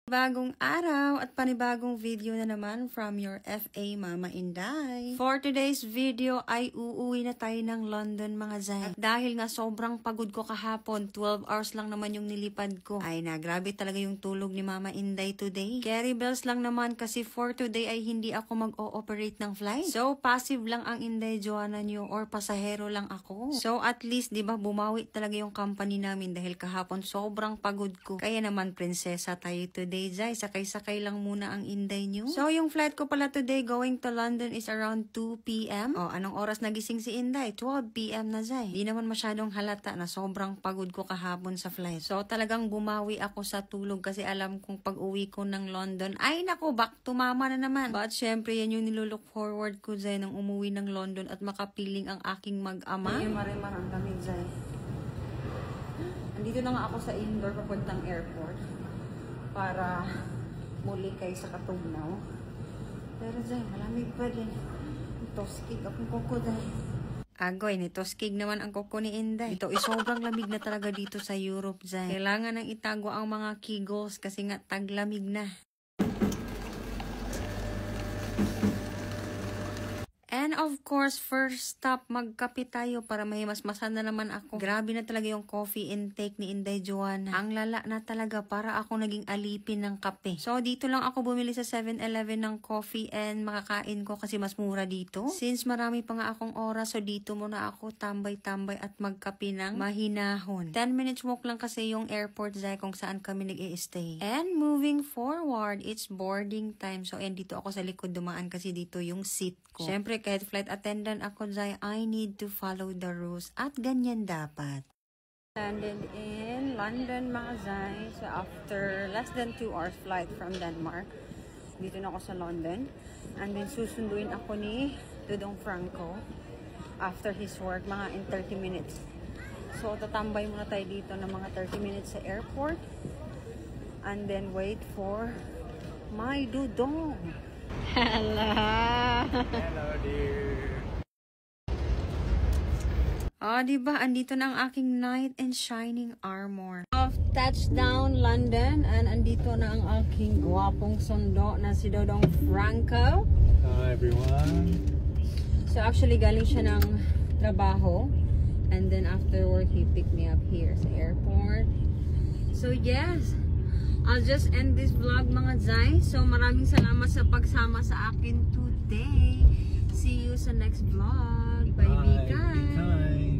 Bagong araw at panibagong video na naman from your FA Mama Inday. For today's video ay uuwi na tayo ng London mga zay. At dahil nga sobrang pagod ko kahapon, 12 hours lang naman yung nilipad ko. Ay na, grabe talaga yung tulog ni Mama Inday today. Carry bells lang naman kasi for today ay hindi ako mag-ooperate ng flight. So passive lang ang Inday Joanna nyo or pasahero lang ako. So at least diba bumawi talaga yung company namin dahil kahapon sobrang pagod ko. Kaya naman prinsesa tayo today. Zay, sakay-sakay lang muna ang Inday nyo. So, yung flight ko pala today going to London is around 2 p.m. O, anong oras nagising si Inday? 12 p.m. na, Zay. Di naman masyadong halata na sobrang pagod ko kahapon sa flight. So, talagang bumawi ako sa tulog kasi alam kong pag-uwi ko ng London, ay nako, back to mama na naman. But, syempre, yan yung nilulook forward ko, Zay, nang umuwi ng London at makapiling ang aking mag-ama. Ay, marimar ang lamig, Zay. Andito na nga ako sa indoor papuntang airport para muli kayo sa Katugnaw. Pero Zay, malamig pa din. Toskig akong kuko, Zay. Agoy, ni toskig naman ang kuko ni Inday. Ito ay sobrang lamig na talaga dito sa Europe, Zay. Kailangan nang itago ang mga kegels kasi nga taglamig na. And of course, first stop, magkape tayo para mahimasmasan na naman ako. Grabe na talaga yung coffee intake ni Inday Joanna. Ang lala na talaga para ako naging alipin ng kape. So, dito lang ako bumili sa 7-Eleven ng coffee and makakain ko kasi mas mura dito. Since marami pa nga akong oras, so dito muna ako tambay-tambay at magkape ng mahinahon. 10 minutes walk lang kasi yung airport, Zay, kung saan kami nag-i-stay. And moving forward, it's boarding time. So, and dito ako sa likod dumaan kasi dito yung seat ko. Siyempre, kahit flight attendant ako, Zay, I need to follow the rules. At ganyan dapat. Landed in London, mga Zay. So, after less than 2 hours flight from Denmark, dito na ako sa London. And then, susunduin ako ni Dudong Franco after his work, mga in 30 minutes. So, tatambay muna tayo dito ng mga 30 minutes sa airport. And then, wait for my Dudong. Hello! Hello, dear! Oh, diba? Andito na ang aking knight in shining armor. Of touchdown, London. And andito na ang aking gwapong sundo na si Dodong Franco. Hi, everyone! So, actually, galing siya ng trabaho. And then, after work, he picked me up here sa airport. So, yes! I'll just end this vlog, mga Zay. So, maraming salamat sa pagsama sa akin today. See you sa next vlog. Bye, Bye, guys! be kind!